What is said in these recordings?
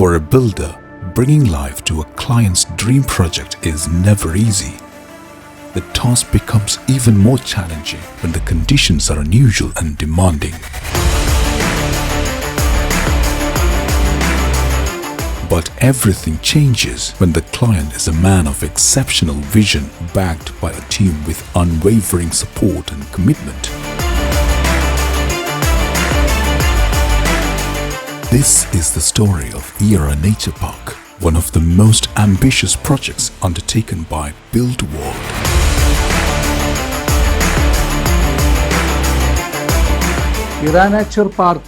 For a builder, bringing life to a client's dream project is never easy. The task becomes even more challenging when the conditions are unusual and demanding. But everything changes when the client is a man of exceptional vision, backed by a team with unwavering support and commitment. This is the story of Era Nature Park, one of the most ambitious projects undertaken by Build World. Era Nature Park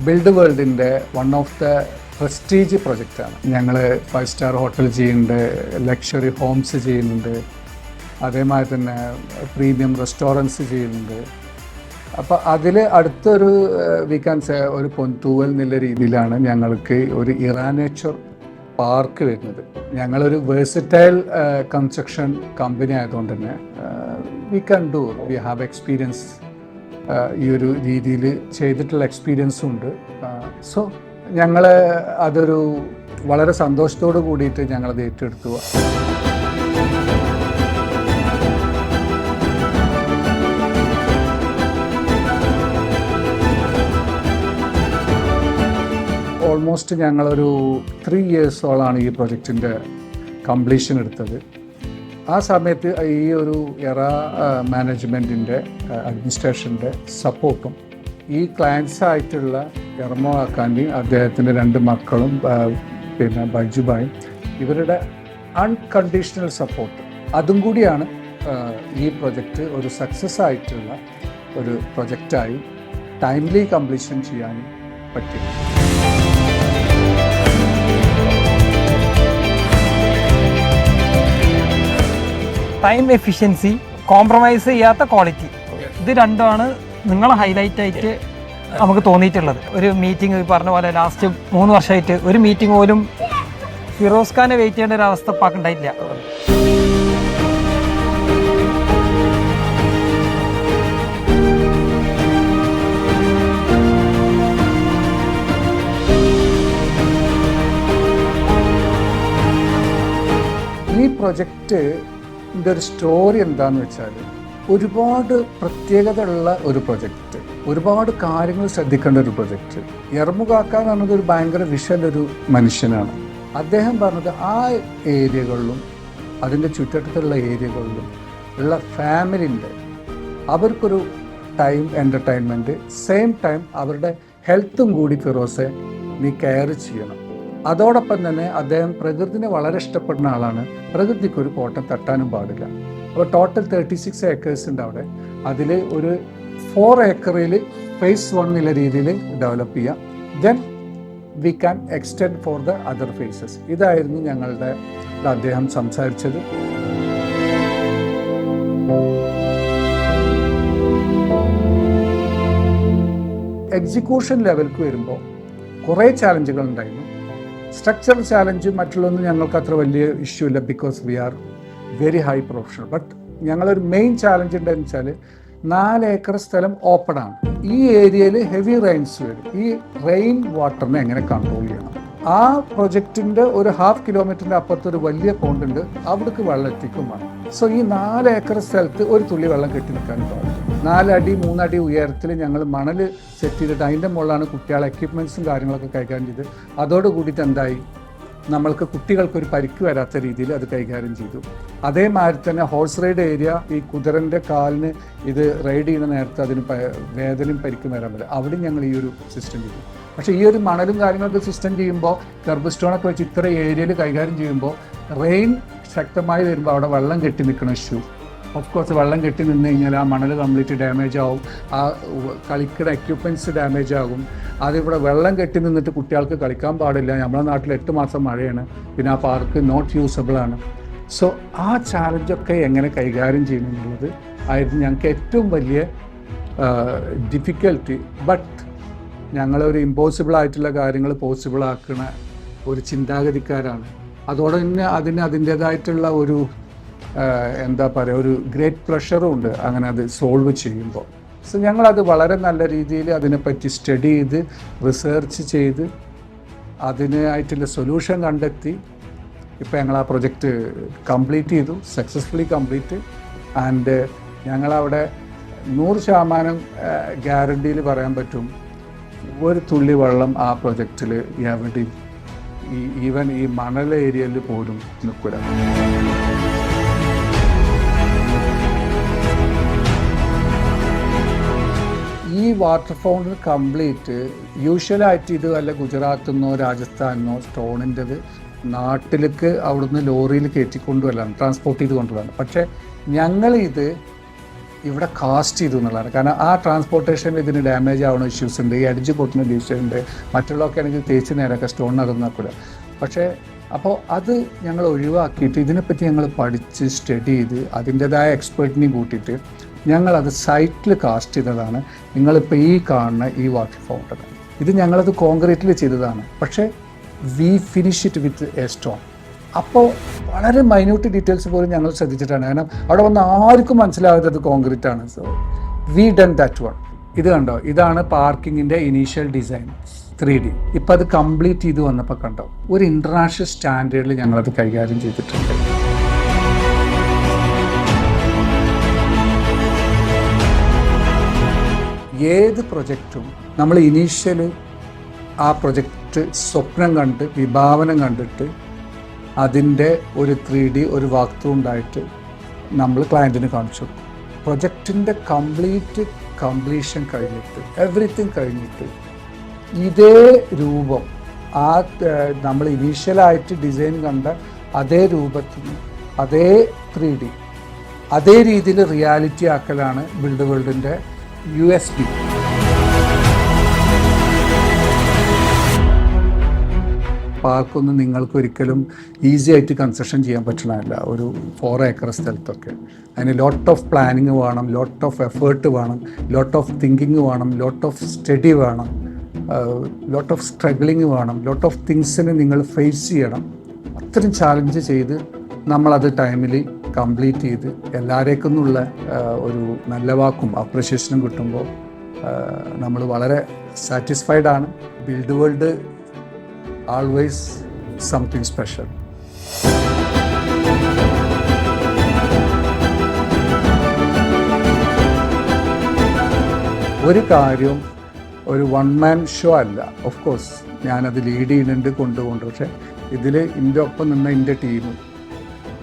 Build വേൾഡിൻ്റെ one of the prestige പ്രൊജക്റ്റാണ്. ഞങ്ങൾ 5-star hotel ചെയ്യുന്നുണ്ട്, luxury Holmes ചെയ്യുന്നുണ്ട്, അതേമാതിരി തന്നെ premium restaurants ചെയ്യുന്നുണ്ട്. അപ്പോൾ അതിൽ അടുത്തൊരു വീക്കാൻസ് ഒരു പൊൻതൂവൽ എന്നുള്ള രീതിയിലാണ് ഞങ്ങൾക്ക് ഒരു ഇറാ നേച്ചർ പാർക്ക് വരുന്നത്. ഞങ്ങളൊരു വേഴ്സറ്റൈൽ കൺസ്ട്രക്ഷൻ കമ്പനി ആയതുകൊണ്ട് തന്നെ വി ഹാവ് എക്സ്പീരിയൻസ് ഈ ഒരു രീതിയിൽ ചെയ്തിട്ടുള്ള എക്സ്പീരിയൻസും ഉണ്ട്. സോ ഞങ്ങൾ അതൊരു വളരെ സന്തോഷത്തോട് കൂടിയിട്ട് ഞങ്ങളത് ഏറ്റെടുത്തു. ഓൾമോസ്റ്റ് ഞങ്ങളൊരു 3 yearsോളാണ് ഈ പ്രൊജക്റ്റിൻ്റെ കംപ്ലീഷൻ എടുത്തത്. ആ സമയത്ത് ഈ ഒരു എറാ മാനേജ്മെൻറ്റിൻ്റെ അഡ്മിനിസ്ട്രേഷൻ്റെ സപ്പോർട്ടും ഈ ക്ലയൻസായിട്ടുള്ള എർമോ അക്കാൻ്റെയും അദ്ദേഹത്തിൻ്റെ 2 മക്കളും പിന്നെ ബൈജുബായും ഇവരുടെ അൺകണ്ടീഷണൽ സപ്പോർട്ട് അതും കൂടിയാണ് ഈ പ്രൊജക്റ്റ് ഒരു സക്സസ് ആയിട്ടുള്ള ഒരു പ്രൊജക്റ്റായി ടൈംലി കംപ്ലീഷൻ ചെയ്യാനും പറ്റിയത്. ടൈം എഫിഷ്യൻസി, കോംപ്രമൈസ് ചെയ്യാത്ത ക്വാളിറ്റി, ഇത് രണ്ടുമാണ് നിങ്ങളെ ഹൈലൈറ്റ് ആയിട്ട് നമുക്ക് തോന്നിയിട്ടുള്ളത്. ഒരു മീറ്റിംഗ് പറഞ്ഞ പോലെ ലാസ്റ്റ് 3 വർഷമായിട്ട് ഒരു മീറ്റിംഗ് പോലും ഫിറോസ് ഖാനെ വെയിറ്റ് ചെയ്യേണ്ട ഒരു അവസ്ഥ പാക്കുണ്ടായിട്ടില്ല. ഈ പ്രൊജക്റ്റ് ഒരു സ്റ്റോറി എന്താണെന്ന് വെച്ചാൽ ഒരുപാട് പ്രത്യേകതയുള്ള ഒരു പ്രൊജക്റ്റ്, ഒരുപാട് കാര്യങ്ങൾ ശ്രദ്ധിക്കേണ്ട ഒരു പ്രൊജക്റ്റ്. എർമുകാക്ക എന്ന് പറഞ്ഞത് ഒരു ഭയങ്കര വിഷലൊരു മനുഷ്യനാണ്. അദ്ദേഹം പറഞ്ഞത് ആ ഏരിയകളിലും അതിൻ്റെ ചുറ്റത്തുള്ള ഏരിയകളിലും ഉള്ള ഫാമിലിൻ്റെ അവർക്കൊരു ടൈം എൻ്റർടൈൻമെൻറ്റ്, സെയിം ടൈം അവരുടെ ഹെൽത്തും കൂടി ഫിറോസെ നീ കെയർ ചെയ്യണം. അതോടൊപ്പം തന്നെ അദ്ദേഹം പ്രകൃതിനെ വളരെ ഇഷ്ടപ്പെടുന്ന ആളാണ്. പ്രകൃതിക്കൊരു കോട്ടം തട്ടാനും പാടില്ല. അപ്പോൾ ടോട്ടൽ 36 acres ഉണ്ട് അവിടെ. അതിൽ ഒരു 4 acreൽ phase 1 എന്നുള്ള രീതിയിൽ ഡെവലപ്പ് ചെയ്യാം. Then we can extend for the other phases. ഇതായിരുന്നു ഞങ്ങളുടെ അദ്ദേഹം സംസാരിച്ചത്. എക്സിക്യൂഷൻ ലെവൽക്ക് വരുമ്പോൾ കുറേ ചാലഞ്ചുകൾ ഉണ്ടായിരുന്നു. സ്ട്രക്ചറൽ ചാലഞ്ച് മറ്റുള്ളൊന്നും ഞങ്ങൾക്ക് അത്ര വലിയ ഇഷ്യൂ ഇല്ല, because we are very high professional. But ഞങ്ങളൊരു മെയിൻ ചാലഞ്ച് ഉണ്ടെന്ന് വെച്ചാൽ 4 acre സ്ഥലം ഓപ്പൺ ആണ്. ഈ ഏരിയയിൽ ഹെവി റെയിൻസ് വരും. ഈ റെയിൻ വാട്ടറിനെ എങ്ങനെ കൺട്രോൾ ചെയ്യണം? ആ പ്രൊജക്റ്റിൻ്റെ ഒരു 1/2 kilometer അപ്പുറത്തൊരു വലിയ പോണ്ടുണ്ട്, അവിടേക്ക് വെള്ളം എത്തിക്കും വേണം. സോ ഈ 4 acre സ്ഥലത്ത് ഒരു തുള്ളി വെള്ളം കെട്ടി നിൽക്കാൻ പാടില്ല. 4 അടി 3 അടി ഉയരത്തിൽ ഞങ്ങൾ മണൽ സെറ്റ് ചെയ്തിട്ട് അതിൻ്റെ മുകളിലാണ് കുട്ടികളെ എക്യുപ്മെൻറ്റ്സും കാര്യങ്ങളൊക്കെ കൈകാര്യം ചെയ്ത്. അതോടുകൂടിയിട്ട് എന്തായി, നമ്മൾക്ക് കുട്ടികൾക്കൊരു പരിക്ക് വരാത്ത രീതിയിൽ അത് കൈകാര്യം ചെയ്തു. അതേമാതിരി തന്നെ ഹോഴ്സ് റൈഡ് ഏരിയ, ഈ കുതിരൻ്റെ കാലിന് ഇത് റൈഡ് ചെയ്യുന്ന നേരത്തെ അതിന് വേദനയും പരിക്കും വരാൻ പറ്റില്ല, അവിടെ ഞങ്ങൾ ഈ ഒരു സിസ്റ്റം ചെയ്തു. പക്ഷേ ഈ ഒരു മണലും കാര്യങ്ങളൊക്കെ സിസ്റ്റം ചെയ്യുമ്പോൾ കർബ് സ്റ്റോണൊക്കെ വെച്ച് ഇത്ര ഏരിയയിൽ കൈകാര്യം ചെയ്യുമ്പോൾ റെയിൻ ശക്തമായി വരുമ്പോൾ അവിടെ വെള്ളം കെട്ടി നിൽക്കുന്ന ഇഷ്യൂ. ഓഫ് കോഴ്സ് വെള്ളം കെട്ടി നിന്ന് കഴിഞ്ഞാൽ ആ മണൽ കംപ്ലീറ്റ് ഡാമേജ് ആവും, ആ കളിക്കുന്ന എക്യുപ്മെൻറ്റ്സ് ഡാമേജ് ആകും. അതിവിടെ വെള്ളം കെട്ടി നിന്നിട്ട് കുട്ടികൾക്ക് കളിക്കാൻ പാടില്ല. നമ്മുടെ നാട്ടിൽ 8 മാസം മഴയാണ്, പിന്നെ ആ പാർക്ക് നോട്ട് യൂസബിൾ ആണ്. സോ ആ ചാലഞ്ചൊക്കെ എങ്ങനെ കൈകാര്യം ചെയ്യുമെന്നുള്ളത് ആയിരുന്നു ഞങ്ങൾക്ക് ഏറ്റവും വലിയ ഡിഫിക്കൽട്ടി. ബട്ട് ഞങ്ങളൊരു ഇമ്പോസിബിൾ ആയിട്ടുള്ള കാര്യങ്ങൾ പോസിബിൾ ആക്കുന്ന ഒരു ചിന്താഗതിക്കാരാണ്. അതോടെ തന്നെ അതിൻ്റേതായിട്ടുള്ള ഒരു എന്താ പറയുക, ഒരു ഗ്രേറ്റ് പ്ലഷറും ഉണ്ട് അങ്ങനെ അത് സോൾവ് ചെയ്യുമ്പോൾ. സോ ഞങ്ങളത് വളരെ നല്ല രീതിയിൽ അതിനെപ്പറ്റി സ്റ്റഡി ചെയ്ത് റിസർച്ച് ചെയ്ത് അതിനായിട്ടുള്ള സൊല്യൂഷൻ കണ്ടെത്തി ഇപ്പോൾ ഞങ്ങൾ ആ പ്രൊജക്റ്റ് കംപ്ലീറ്റ് ചെയ്തു, സക്സസ്ഫുള്ളി കംപ്ലീറ്റ്. ആൻഡ് ഞങ്ങളവിടെ 100% ഗ്യാരണ്ടിയിൽ പറയാൻ പറ്റും, ഒരു തുള്ളി വെള്ളം ആ പ്രൊജക്റ്റിൽ എവിടെയും ഈവൻ ഈ മണൽ ഏരിയയിൽ പോലും നിൽക്കില്ല. ഈ വാട്ടർ ഫൗണ്ടൻ കംപ്ലീറ്റ് യൂഷ്വലായിട്ട് ഇത് വല്ല ഗുജറാത്തിൽ നിന്നോ രാജസ്ഥാനിന്നോ സ്റ്റോണിൻ്റെത് നാട്ടിലേക്ക് അവിടുന്ന് ലോറിയിൽ കയറ്റിക്കൊണ്ടുവല്ലാണ്, ട്രാൻസ്പോർട്ട് ചെയ്ത് കൊണ്ടുവരാണ്. പക്ഷേ ഞങ്ങളിത് ഇവിടെ കാസ്റ്റ് ചെയ്തു എന്നുള്ളതാണ്. കാരണം ആ ട്രാൻസ്പോർട്ടേഷനിൽ ഇതിന് ഡാമേജ് ആവുന്ന ഇഷ്യൂസ് ഉണ്ട്, ഈ അടിച്ച് പൊട്ടുന്ന ഇഷ്യൂസ് ഉണ്ട്, മറ്റുള്ളതൊക്കെ ആണെങ്കിൽ തേച്ച് നേരൊക്കെ സ്റ്റോണിന് അതൊന്നും ആക്കില്ല. പക്ഷേ അപ്പോൾ അത് ഞങ്ങൾ ഒഴിവാക്കിയിട്ട് ഇതിനെപ്പറ്റി ഞങ്ങൾ പഠിച്ച് സ്റ്റഡി ചെയ്ത് അതിൻ്റെതായ എക്സ്പേർട്ടിനെയും കൂട്ടിയിട്ട് ഞങ്ങളത് സൈറ്റിൽ കാസ്റ്റ് ചെയ്തതാണ്. നിങ്ങളിപ്പോൾ ഈ കാണുന്ന ഈ വാട്ടർ ഫൗണ്ടൻ ഇത് ഞങ്ങളത് കോൺക്രീറ്റിൽ ചെയ്തതാണ്. പക്ഷേ we finish it with a stone. അപ്പോൾ വളരെ മൈന്യൂട്ട് ഡീറ്റെയിൽസ് പോലും ഞങ്ങൾ ശ്രദ്ധിച്ചിട്ടാണ്. കാരണം അവിടെ വന്ന് ആർക്കും മനസ്സിലാകാത്തത് കോൺക്രീറ്റ് ആണ്. So we done that one. ഇത് കണ്ടോ, ഇതാണ് പാർക്കിങ്ങിൻ്റെ ഇനീഷ്യൽ ഡിസൈൻ 3D. ഇപ്പം അത് കംപ്ലീറ്റ് ചെയ്ത് വന്നപ്പോൾ കണ്ടോ, ഒരു ഇൻ്റർനാഷണൽ സ്റ്റാൻഡേർഡിൽ ഞങ്ങളത് കൈകാര്യം ചെയ്തിട്ടുണ്ട്. ഏത് പ്രൊജക്റ്റും നമ്മൾ ഇനീഷ്യൽ ആ പ്രൊജക്റ്റ് സ്വപ്നം കണ്ട് വിഭാവനം കണ്ടിട്ട് അതിൻ്റെ ഒരു 3D ഒരു വാക്ക് ത്രൂ ഉണ്ടായിട്ട് നമ്മൾ ക്ലയൻറ്റിന് കാണിച്ചു കൊടുക്കും. പ്രൊജക്റ്റിൻ്റെ കംപ്ലീഷൻ കഴിഞ്ഞിട്ട് എവറിത്തിങ് കഴിഞ്ഞിട്ട് ഇതേ രൂപം ആ നമ്മൾ ഇനീഷ്യലായിട്ട് ഡിസൈൻ കണ്ട അതേ രൂപത്തിൽ അതേ 3D അതേ രീതിയിൽ റിയാലിറ്റി ആക്കലാണ് ബിൽഡ് വേൾഡിൻ്റെ USP. പാർക്കൊന്നും നിങ്ങൾക്ക് ഒരിക്കലും ഈസി ആയിട്ട് കൺസ്ട്രക്ഷൻ ചെയ്യാൻ പറ്റണമല്ല. ഒരു 4 ഏക്കർ സ്ഥലത്തൊക്കെ അതിന് ലോട്ട് ഓഫ് പ്ലാനിങ് വേണം, ലോട്ട് ഓഫ് എഫേർട്ട് വേണം, ലോട്ട് ഓഫ് തിങ്കിങ് വേണം, ലോട്ട് ഓഫ് സ്റ്റഡി വേണം, ലോട്ട് ഓഫ് സ്ട്രഗ്ലിങ് വേണം, ലോട്ട് ഓഫ് തിങ്സിന് നിങ്ങൾ ഫേസ് ചെയ്യണം. അത്രയും ചാലഞ്ച് ചെയ്ത് നമ്മളത് ടൈമിൽ കംപ്ലീറ്റ് ചെയ്ത് എല്ലാവരേക്കുന്നുള്ള ഒരു നല്ല വാക്കും അപ്രിഷിയേഷനും കിട്ടുമ്പോൾ നമ്മൾ വളരെ സാറ്റിസ്ഫൈഡ് ആണ്. Build world always something special. ഒരു കാര്യം ഒരു 1 man ഷോ അല്ല. ഓഫ് കോഴ്സ് ഞാനത് ലീഡ് ചെയ്യുന്നുണ്ട് കൊണ്ടുപോകുന്നുണ്ട്. പക്ഷേ ഇതിൽ എൻ്റെ ഒപ്പം നിന്ന എൻ്റെ ടീം,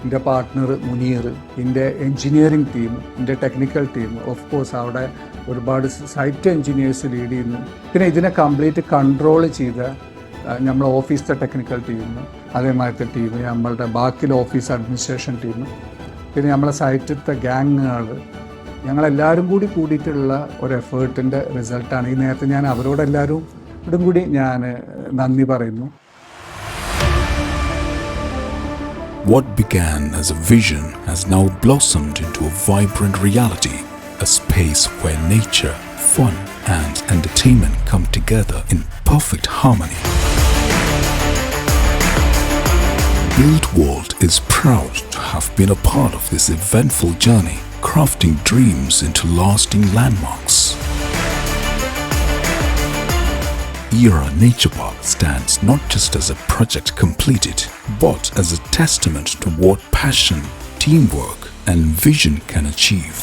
എൻ്റെ പാർട്ട്ണർ മുനീർ, എൻ്റെ എൻജിനീയറിംഗ് ടീം, എൻ്റെ ടെക്നിക്കൽ ടീം, ഓഫ് കോഴ്സ് അവിടെ ഒരുപാട് സൈറ്റ് എൻജിനീയേഴ്സ് ലീഡ് ചെയ്യുന്നു. പിന്നെ ഇതിനെ കംപ്ലീറ്റ് കൺട്രോൾ ചെയ്ത നമ്മളെ ഓഫീസിലെ ടെക്നിക്കൽ ടീം, അതേമാതിരത്തെ ടീം, നമ്മളുടെ ബാക്കിയുള്ള ഓഫീസ് അഡ്മിനിസ്ട്രേഷൻ ടീം, പിന്നെ നമ്മളെ സൈറ്റിലത്തെ ഗ്യാങ്ങുകൾ, ഞങ്ങളെല്ലാവരും കൂടിയിട്ടുള്ള ഒരു എഫേർട്ടിൻ്റെ റിസൾട്ടാണ്. ഈ നേരത്തെ ഞാൻ അവരോടെല്ലാവരും കൂടി ഞാൻ നന്ദി പറയുന്നു. What began as a vision has now blossomed into a vibrant reality, a space where nature, fun and entertainment come together in perfect harmony. Build World is proud to have been a part of this eventful journey, crafting dreams into lasting landmarks. Era Nature Park stands not just as a project completed, but as a testament to what passion, teamwork and vision can achieve.